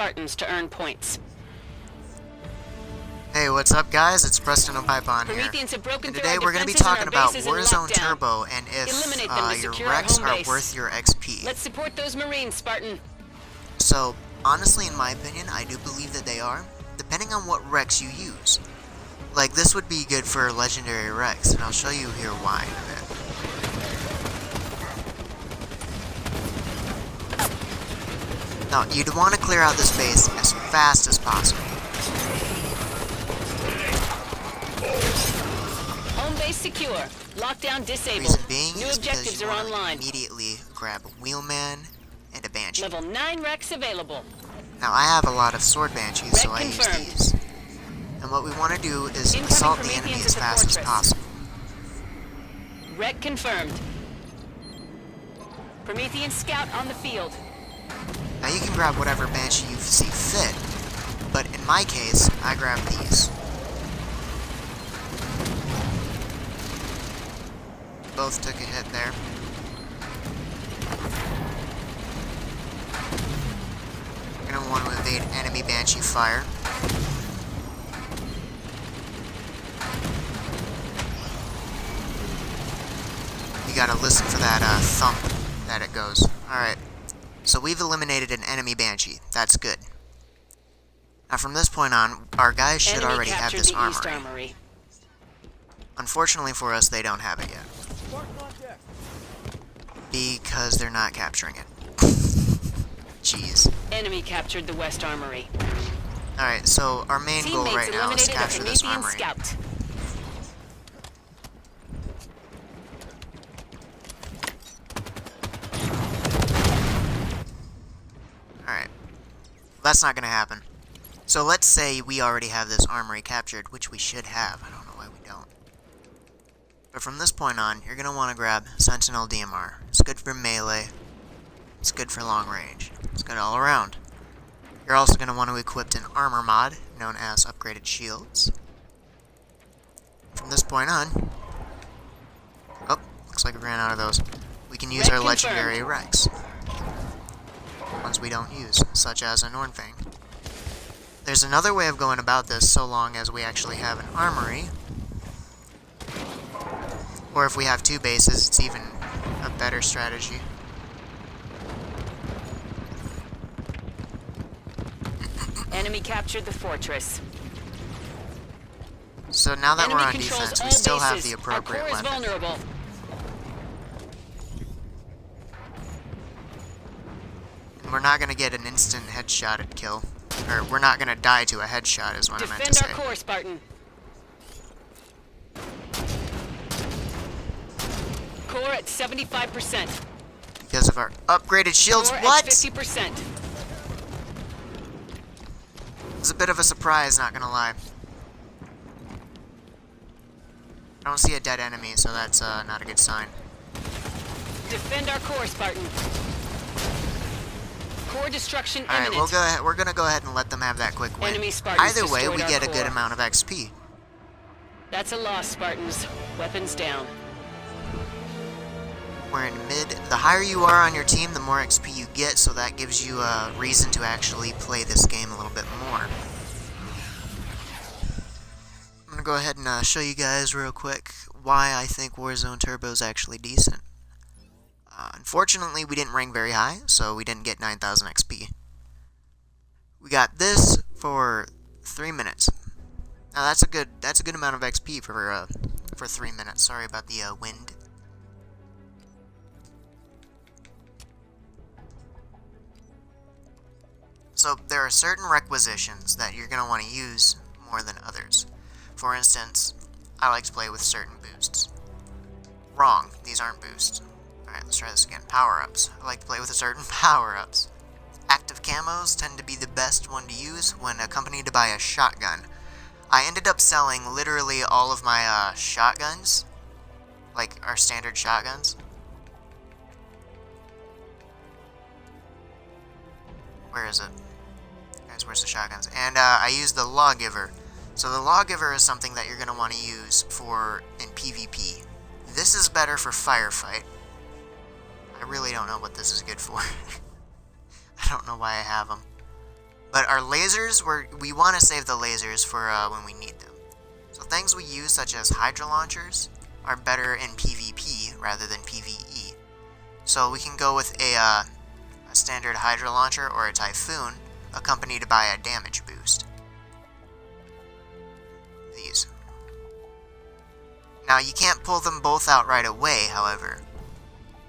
Spartans to earn points. Hey, what's up guys? It's Preston O'Pipon here. And today we're going to be talking about Warzone Turbo and if your wrecks are worth your XP. Let's support those Marines, Spartan. So, honestly, in my opinion, I do believe that they are, depending on what wrecks you use. Like, this would be good for legendary wrecks, and I'll show you here why in a bit. Now, you'd want to clear out this base as fast as possible. Home base secure. Lockdown disabled. Reason being New is objectives because you are want to online. immediately grab a Wheelman and a Banshee. Level 9 wrecks available. Now, I have a lot of Sword Banshees, so I use confirmed. these. And what we want to do is Incoming assault the Prometheans enemy at as the fast as fortress. possible. Wreck confirmed. Promethean scout on the field. Now, you can grab whatever Banshee you see fit, but in my case, I grab these. Both took a hit there. You're going to want to evade enemy Banshee fire. You gotta listen for that thump that it goes. Alright, so we've eliminated an enemy Banshee. That's good. Now from this point on, our guys should already have this armory. Unfortunately for us, they don't have it yet. Because they're not capturing it. Jeez. Enemy captured the West Armory. Alright, so our main goal right now is to capture this armory. Scout. Alright. That's not gonna happen. So let's say we already have this armory captured, which we should have. I don't know why we don't. But from this point on, you're gonna want to grab Sentinel DMR. It's good for melee. It's good for long range. It's good all around. You're also gonna want to equip an armor mod, known as upgraded shields. From this point on... Oh, looks like we ran out of those. We can use our legendary wrecks. Ones we don't use, such as a Nornfang. There's another way of going about this, so long as we actually have an armory. Or if we have two bases, it's even a better strategy. Enemy captured the fortress. So now that Enemy we're on controls defense, we all still have bases. the appropriate Our core is weapon. vulnerable. We're not going to get an instant headshot at kill. Or, we're not going to die to a headshot is what I meant to say. Defend our core, Spartan. Core at 75%. Because of our upgraded shields. Core What? at 50%. It was a bit of a surprise, not going to lie. I don't see a dead enemy, so that's not a good sign. Defend our core, Spartan. Core destruction Alright, imminent. we're gonna go ahead and let them have that quick win. Enemy Spartans Either way, we destroyed get our a good core. amount of XP. That's a loss, Spartans. Weapons down. We're in mid. The higher you are on your team, the more XP you get, so that gives you a reason to actually play this game a little bit more. I'm gonna go ahead and show you guys real quick why I think Warzone Turbo is actually decent. Unfortunately, we didn't rank very high, so we didn't get 9,000 XP. We got this for 3 minutes. Now that's a good amount of XP for 3 minutes. Sorry about the wind. So there are certain requisitions that you're gonna want to use more than others. For instance, I like to play with certain boosts. Wrong, these aren't boosts. Alright, let's try this again. Power-ups. I like to play with certain power-ups. Active camos tend to be the best one to use when accompanied by a shotgun. I ended up selling literally all of my shotguns, like our standard shotguns. Where is it? Guys, where's the shotguns? And I used the Lawgiver. So the Lawgiver is something that you're going to want to use in PvP. This is better for firefight. I really don't know what this is good for. I don't know why I have them. But our lasers, we want to save the lasers for when we need them. So things we use, such as Hydra launchers, are better in PvP rather than PvE. So we can go with a standard Hydra launcher or a Typhoon, accompanied by a damage boost. These. Now you can't pull them both out right away, however.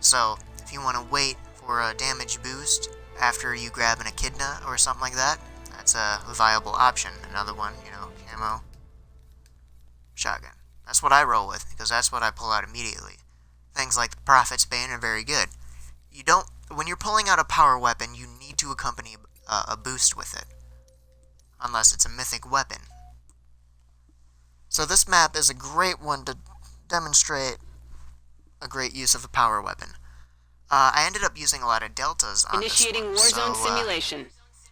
So if you want to wait for a damage boost after you grab an echidna or something like that, that's a viable option. Another one, you know, camo, shotgun. That's what I roll with, because that's what I pull out immediately. Things like the Prophet's Bane are very good. When you're pulling out a power weapon, you need to accompany a boost with it, unless it's a mythic weapon. So this map is a great one to demonstrate a great use of a power weapon. I ended up using a lot of deltas on Initiating this one, Warzone simulation.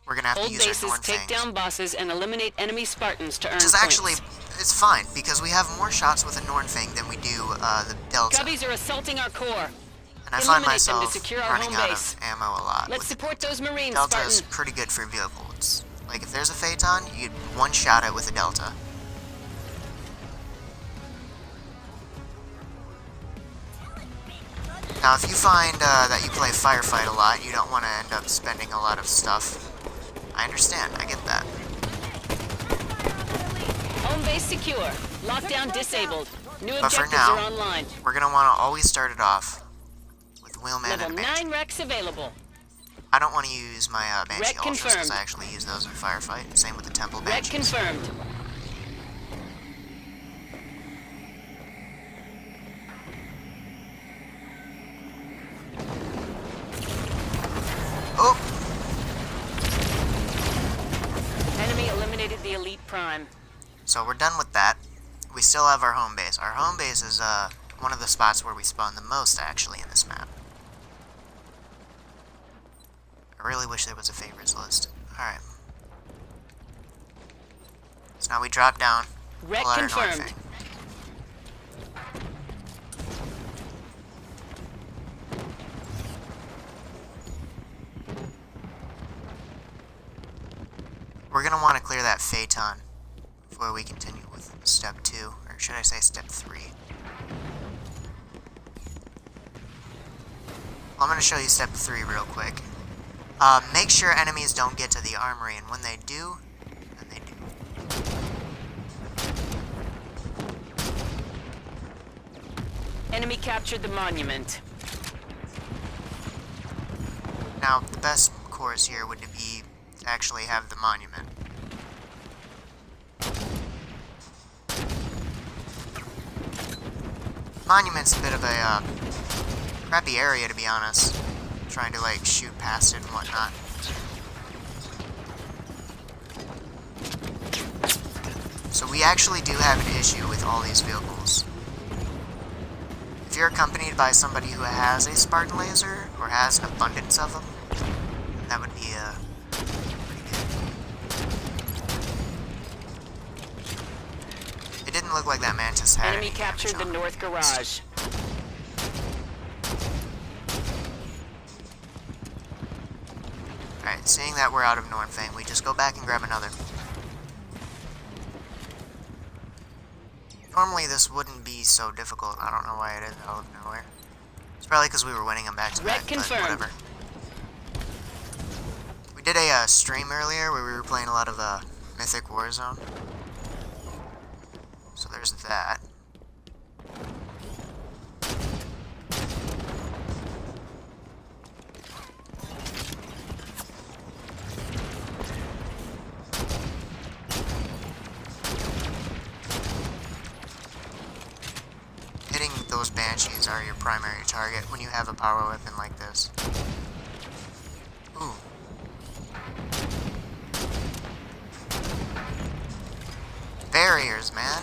we're gonna have Hold to use bases, our Norn take Fangs. down bosses, and eliminate enemy Spartans to earn Which is points. actually, it's fine, because we have more shots with a Norn Fang than we do the delta. Cubbies are assaulting our core. And I find Eliminate them to myself secure our running home out base. of ammo a lot. Let's with support those Marines, Delta Spartan. is pretty good for vehicles. Like, if there's a Phaeton, you get one shot at with a Delta. Now, if you find that you play Firefight a lot, you don't want to end up spending a lot of stuff. I understand, I get that. Home base secure. Lockdown disabled. New But for objectives now, are online. we're going to want to always start it off with Wheelman Level and Banshee. 9 Rex available. I don't want to use my Banshee Wreck Ultras because confirmed. I actually use those in Firefight. Same with the Temple Red Banshees. confirmed. Oh! Enemy eliminated the elite prime. So we're done with that. We still have our home base. Our home base is one of the spots where we spawn the most, actually, in this map. I really wish there was a favorites list. Alright. So now we drop down. Red pull out our Norn confirmed. Fang. We're going to want to clear that Phaeton before we continue with step 2, or should I say step 3. I'm going to show you step 3 real quick. Make sure enemies don't get to the armory, and when they do, then they do. Enemy captured the monument. Now, the best course here would be to actually have the monument. Monument's a bit of a crappy area, to be honest. Trying to like shoot past it and whatnot. So we actually do have an issue with all these vehicles. If you're accompanied by somebody who has a Spartan laser or has an abundance of them, that would be pretty good. It didn't look like that Mantis had Enemy any captured the damage on north it. garage. Alright, seeing that we're out of Norn Fang, we just go back and grab another. Normally this wouldn't be so difficult. I don't know why it is out of nowhere. It's probably because we were winning them back to back, Red but confirmed. whatever. We did a stream earlier where we were playing a lot of Mythic Warzone. So there's that. Hitting those Banshees are your primary target when you have a power weapon like this. Ooh. Barriers, man.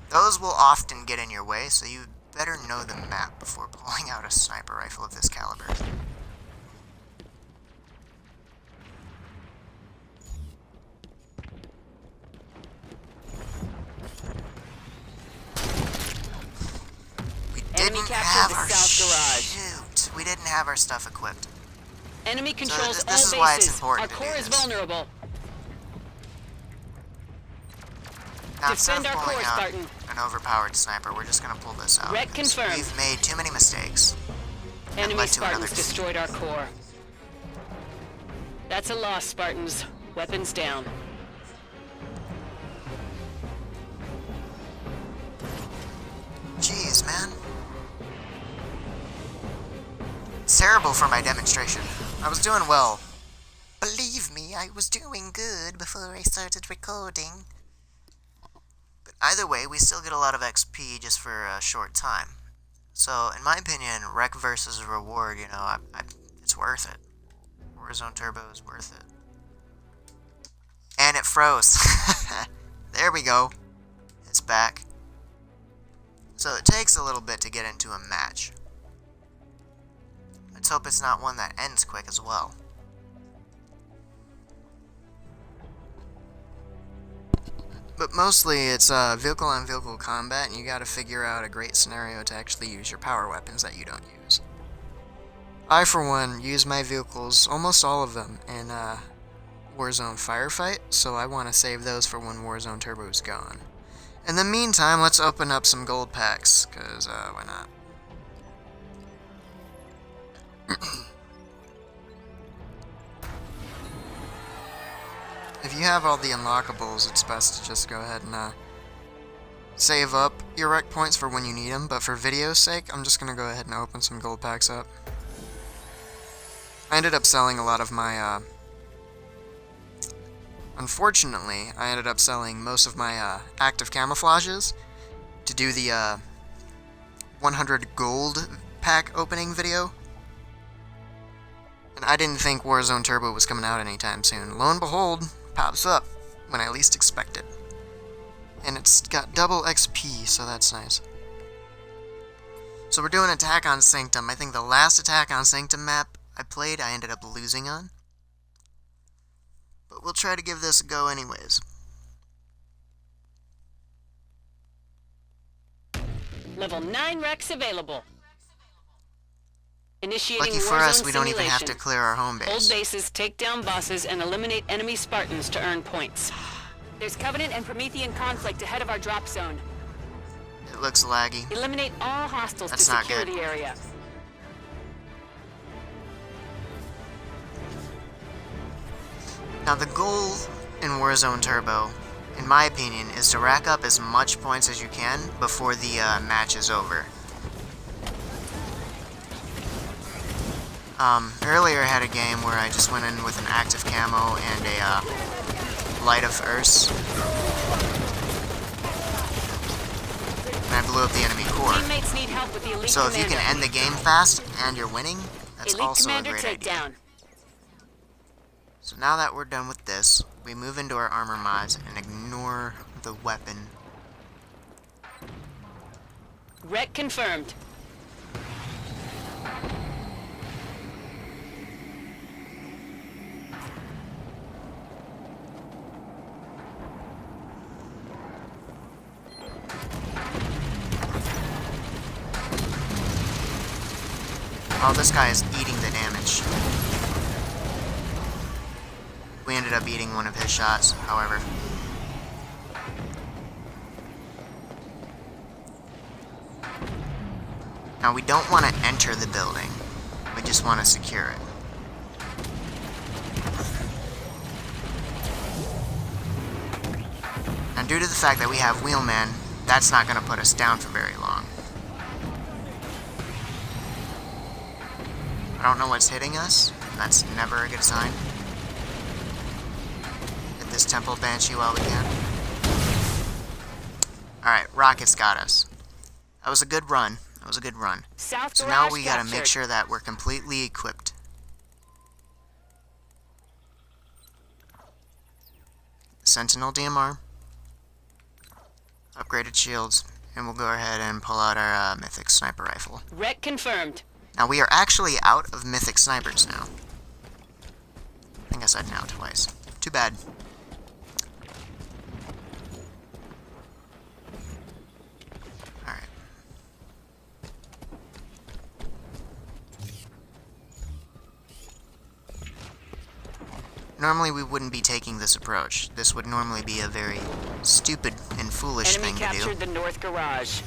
Those will often get in your way, so you better know the map before pulling out a sniper rifle of this caliber. We Enemy didn't captured have the our south garage. shoot. We didn't have our stuff equipped. Enemy controls this all is why it's bases. important Our to do core is this. vulnerable. Now, instead of Defend our pulling core, out Spartan. an overpowered sniper, we're just gonna pull this out. Wreck because confirmed. We've made too many mistakes. And Enemy led to another Spartans defeat. destroyed our core. That's a loss, Spartans. Weapons down. Jeez, man. It's terrible for my demonstration. I was doing well. Believe me, I was doing good before I started recording. But either way, we still get a lot of XP just for a short time. So, in my opinion, rec versus reward, you know, it's worth it. Warzone Turbo is worth it. And it froze. There we go. It's back. So it takes a little bit to get into a match. Let's hope it's not one that ends quick as well. But mostly it's vehicle-on-vehicle combat, and you gotta figure out a great scenario to actually use your power weapons that you don't use. I, for one, use my vehicles, almost all of them, in Warzone Firefight, so I want to save those for when Warzone Turbo is gone. In the meantime, let's open up some gold packs, because why not? If you have all the unlockables, it's best to just go ahead and save up your rec points for when you need them, but for video's sake, I'm just going to go ahead and open some gold packs up. I ended up selling a lot of my, unfortunately, I ended up selling most of my active camouflages to do the 100 gold pack opening video. And I didn't think Warzone Turbo was coming out anytime soon. Lo and behold, pops up when I least expect it. And it's got double XP, so that's nice. So we're doing Attack on Sanctum. I think the last Attack on Sanctum map I played, I ended up losing on. But we'll try to give this a go anyways. Level 9 Rex available. Initiating Lucky for Warzone us, we don't even have to simulation. clear our home Hold base. bases, take down bosses, and eliminate enemy Spartans to earn points. There's Covenant and Promethean conflict ahead of our drop zone. It looks laggy. Eliminate all hostiles That's to not secure good. the area. Now the goal in Warzone Turbo, in my opinion, is to rack up as much points as you can before the match is over. Earlier I had a game where I just went in with an active camo and a light of Urs. And I blew up the enemy core. Teammates need help with the elite So if you can end the game fast and you're winning, that's elite also a commander great idea. takedown. So now that we're done with this, we move into our armor mods and ignore the weapon. Wreck confirmed. Oh, this guy is eating the damage. We ended up eating one of his shots, however. Now, we don't want to enter the building. We just want to secure it. And due to the fact that we have Wheelman, that's not going to put us down for very long. I don't know what's hitting us. That's never a good sign. Hit this Temple Banshee while we can. Alright, rockets got us. That was a good run. That was a good run. South So now garage we gotta captured. make sure that we're completely equipped. Sentinel DMR. Upgraded shields. And we'll go ahead and pull out our Mythic Sniper Rifle. Wreck confirmed. Now, we are actually out of Mythic Snipers now. I think I said now twice. Too bad. Alright. Normally we wouldn't be taking this approach. This would normally be a very stupid and foolish Enemy thing to do. captured the north garage.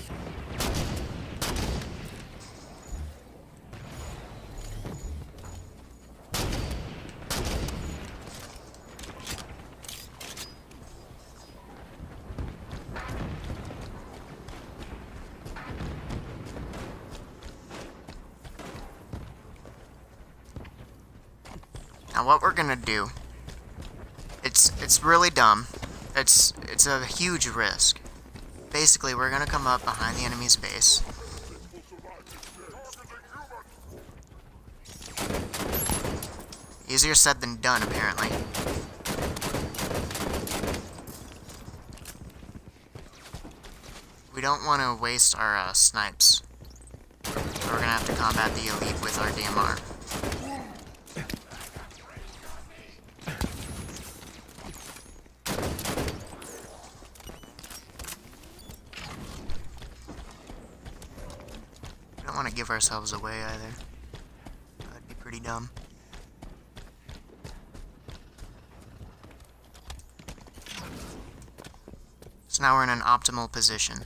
Now what we're gonna do, it's really dumb. It's a huge risk. Basically, we're gonna come up behind the enemy's base. Easier said than done, apparently. We don't want to waste our snipes. So we're gonna have to combat the elite with our DMR. We don't want to give ourselves away either. That'd be pretty dumb. So now we're in an optimal position.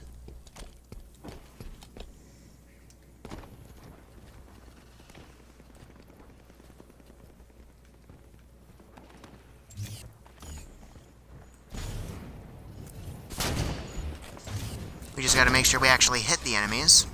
We just gotta make sure we actually hit the enemies.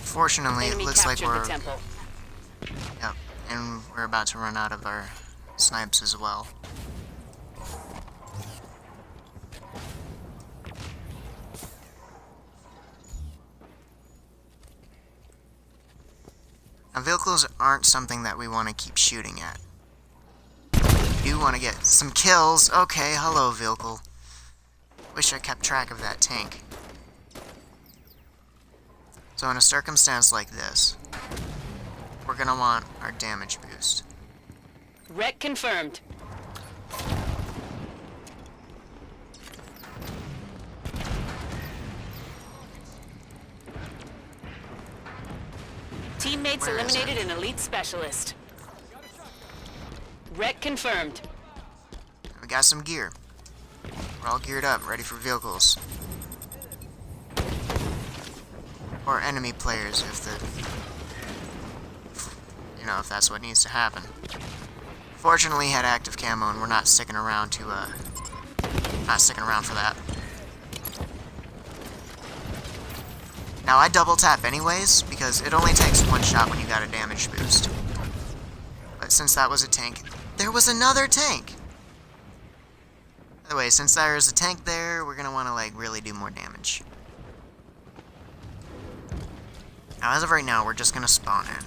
Fortunately, it Enemy looks like captured we're... the temple. Yep, and we're about to run out of our snipes as well. Now, vehicles aren't something that we want to keep shooting at. We do want to get some kills. Okay, hello, vehicle. Wish I kept track of that tank. So in a circumstance like this, we're gonna want our damage boost. Wreck confirmed. Teammates Where is eliminated an elite specialist. Wreck confirmed. We got some gear. We're all geared up, ready for vehicles. Or enemy players, if that's what needs to happen. Fortunately, he had active camo, and we're not sticking around for that. Now, I double tap anyways, because it only takes one shot when you got a damage boost. But since that was a tank, there was another tank! By the way, since there is a tank there, we're gonna want to, really do more damage. Now, as of right now, we're just gonna spawn in.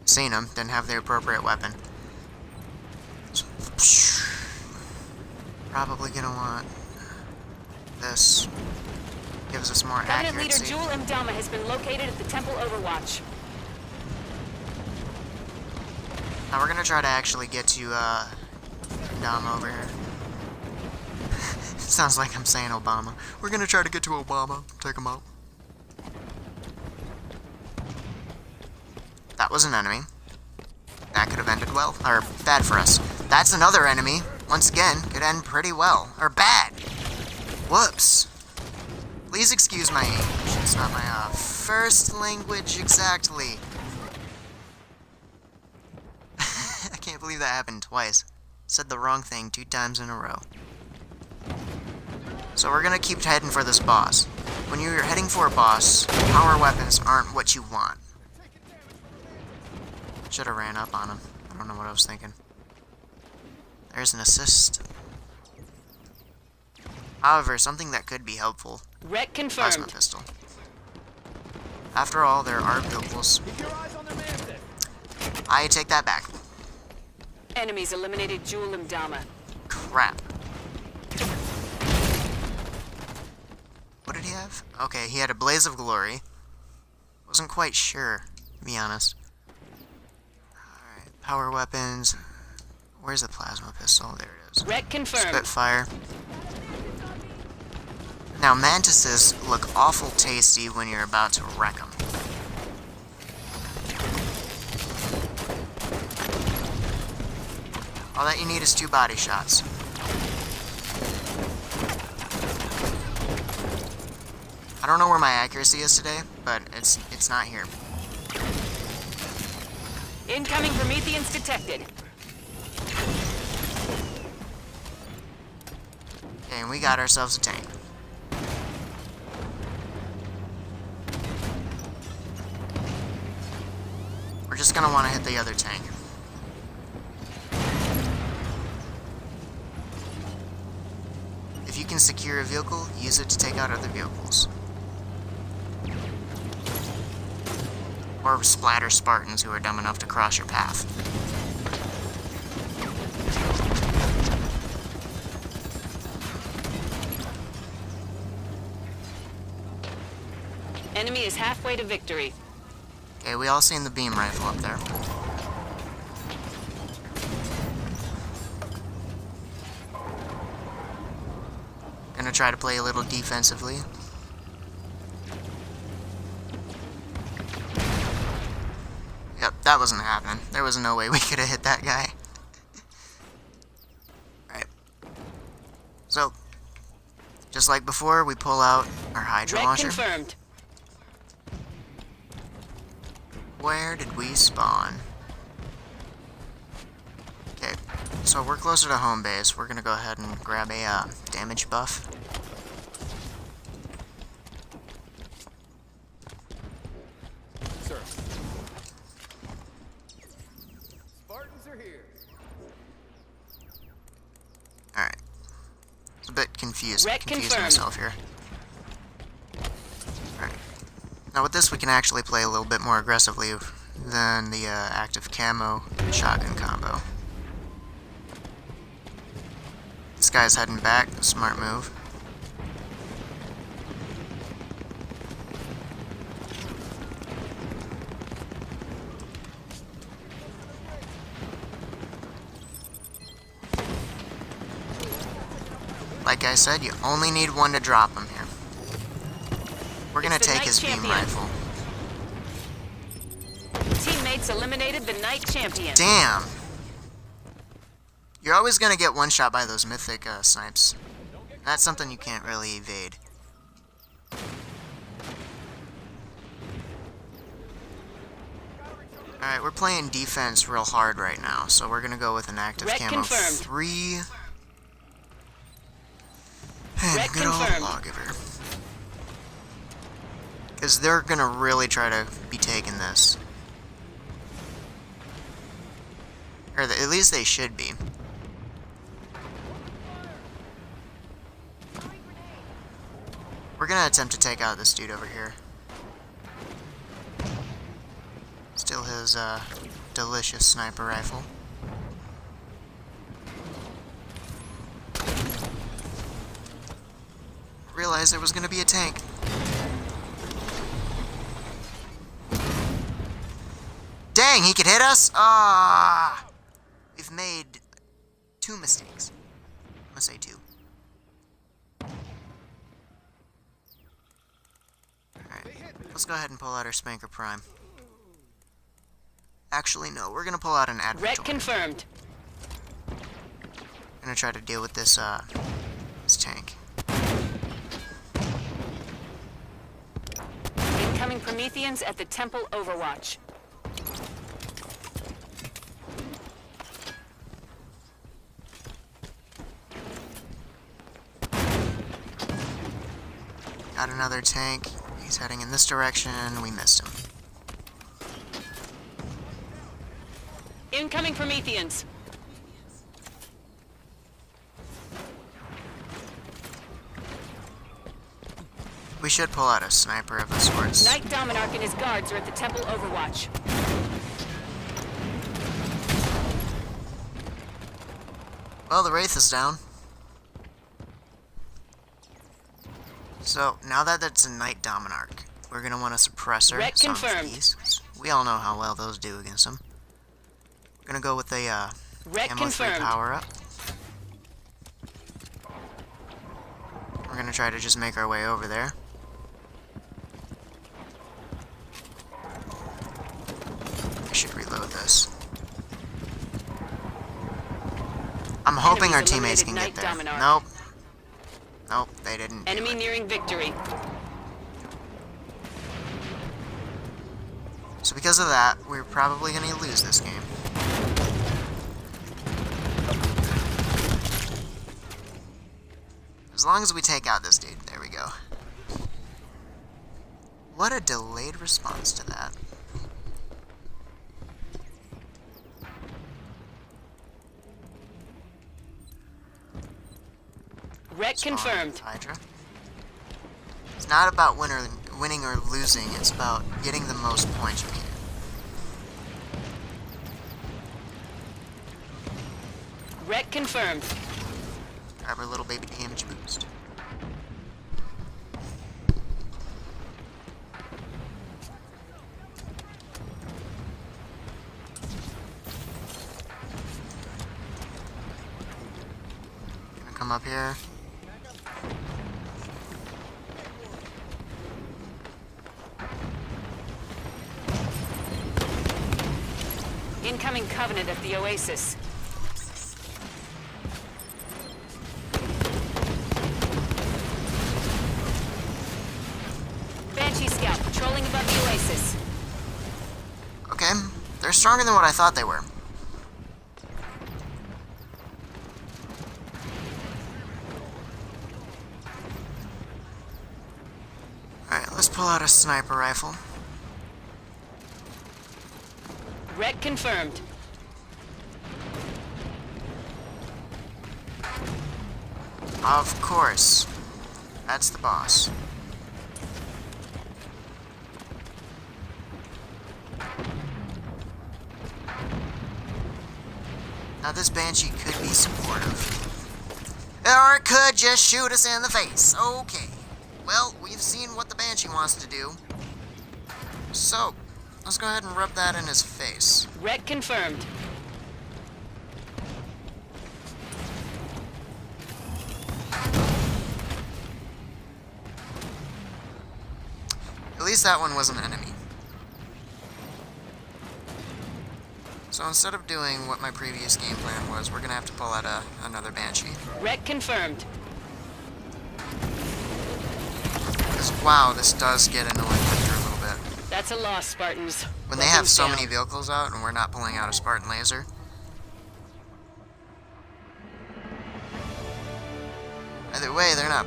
Seen him, didn't have the appropriate weapon. Probably gonna want this. Gives us more Covenant accuracy. leader Jewel Mdama has been located at the Temple Overwatch. Now we're gonna try to actually get to Mdama over here. Sounds like I'm saying Obama. We're gonna try to get to Obama. Take him out. That was an enemy. That could have ended well. Or bad for us. That's another enemy. Once again, could end pretty well. Or bad. Whoops. Please excuse my English. It's not my first language exactly. I can't believe that happened twice. Said the wrong thing 2 times in a row. So we're gonna keep heading for this boss. When you're heading for a boss, power weapons aren't what you want. Should have ran up on him. I don't know what I was thinking. There's an assist. However, something that could be helpful. Wreck Plasma confirmed. pistol. After all, there are vehicles. I take that back. Enemies eliminated Jewel Mdama. Crap. have? Okay, he had a Blaze of Glory. Wasn't quite sure, to be honest. Alright, power weapons. Where's the plasma pistol? There it is. Wreck confirmed. Spitfire. Now, mantises look awful tasty when you're about to wreck them. All that you need is 2 body shots. I don't know where my accuracy is today, but it's not here. Incoming Prometheans detected. Okay, and we got ourselves a tank. We're just gonna want to hit the other tank. If you can secure a vehicle, use it to take out other vehicles. Or splatter Spartans who are dumb enough to cross your path. Enemy is halfway to victory. Okay, we all seen the beam rifle up there. Gonna try to play a little defensively. Yep, that wasn't happening. There was no way we could have hit that guy. Alright. So, just like before, we pull out our Hydra Wreck launcher. confirmed. Where did we spawn? Okay, so we're closer to home base. We're gonna go ahead and grab a damage buff. Sir. Spartans are here. Alright. It's a bit confusing Wreck confirmed. myself here. Alright. Now with this we can actually play a little bit more aggressively than the active camo shotgun combo. This guy's heading back. Smart move. Like I said, you only need one to drop him here. We're gonna It's the take Knight his beam Champion. rifle. Teammates eliminated the Knight Champion. Damn! You're always gonna get one shot by those mythic snipes. That's something you can't really evade. Alright, we're playing defense real hard right now, so we're gonna go with an active Wreck camo confirmed. 3. And Wreck good old confirmed. lawgiver. Because they're gonna really try to be taking this. Or at least they should be. We're gonna attempt to take out this dude over here. Still his delicious sniper rifle. Realized there was gonna be a tank. Dang, he could hit us? Ah! We've made 2 mistakes. I'm gonna say 2. Alright, let's go ahead and pull out our Spanker Prime. Actually, no, we're gonna pull out an Wreck Advertorial. confirmed. Gonna try to deal with this, this tank. Incoming Prometheans at the Temple Overwatch. Got another tank. He's heading in this direction. We missed him. Incoming Prometheans. We should pull out a sniper of sorts. Knight Dominarch and his guards are at the Temple Overwatch. Well, the Wraith is down. So, now that it's a Knight Dominarch, we're going to want a suppressor. Wreck Song of confirmed. Peace. We all know how well those do against them. We're going to go with a Wreck Ammo 3 confirmed. power up. We're going to try to just make our way over there. I should reload this. I'm hoping our Enemies teammates can eliminated get there. Knight Dominarch. Nope. Nope, they didn't do Enemy it. nearing victory. So because of that, we're probably going to lose this game. As long as we take out this dude. There we go. What a delayed response to that. Wreck confirmed. Hydra. It's not about winning or losing, it's about getting the most points you can. Wreck confirmed. Grab our little baby damage boost. Gonna come up here. Incoming Covenant at the Oasis. Banshee Scout patrolling above the Oasis. Okay, they're stronger than what I thought they were. Alright, let's pull out a sniper rifle. Wreck confirmed. Of course. That's the boss. Now this Banshee could be supportive. Or it could just shoot us in the face. Okay. Well, we've seen what the Banshee wants to do. So, let's go ahead and rub that in his face. Wreck confirmed. At least that one was an enemy. So instead of doing what my previous game plan was, we're gonna have to pull out another Banshee. Wreck confirmed. 'Cause, wow, this does get annoying after a little bit. That's a loss, Spartans. When they have Weapons so down. many vehicles out and we're not pulling out a Spartan laser. Either way, they're not...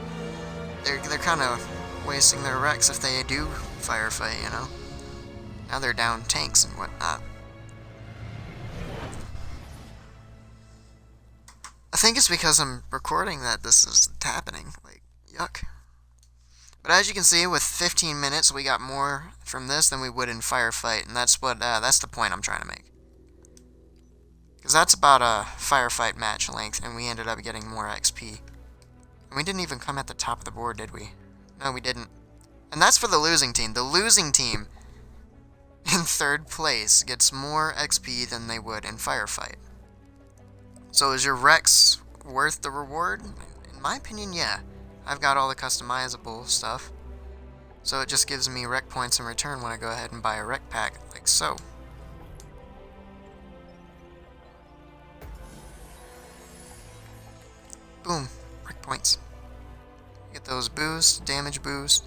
They're kind of wasting their wrecks if they do firefight, you know? Now they're down tanks and whatnot. I think it's because I'm recording that this is happening. Like, yuck. But as you can see, with 15 minutes, we got more from this than we would in firefight, and that's the point I'm trying to make. Because that's about a firefight match length, and we ended up getting more XP. And we didn't even come at the top of the board, did we? No, we didn't. And that's for the losing team. The losing team in third place gets more XP than they would in firefight. So is your Rex worth the reward? In my opinion, yeah. I've got all the customizable stuff. So it just gives me rec points in return when I go ahead and buy a rec pack, like so. Boom. Rec points. Get those boosts, damage boost.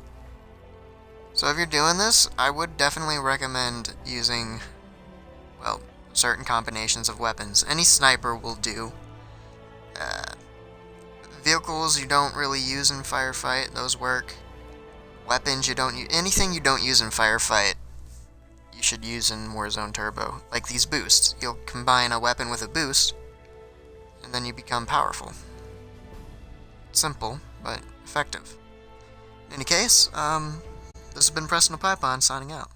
So if you're doing this, I would definitely recommend using, well, certain combinations of weapons. Any sniper will do. Vehicles you don't really use in firefight, those work. Weapons you don't use, anything you don't use in firefight, you should use in Warzone Turbo. Like these boosts. You'll combine a weapon with a boost, and then you become powerful. Simple, but effective. In any case, this has been Preston Python signing out.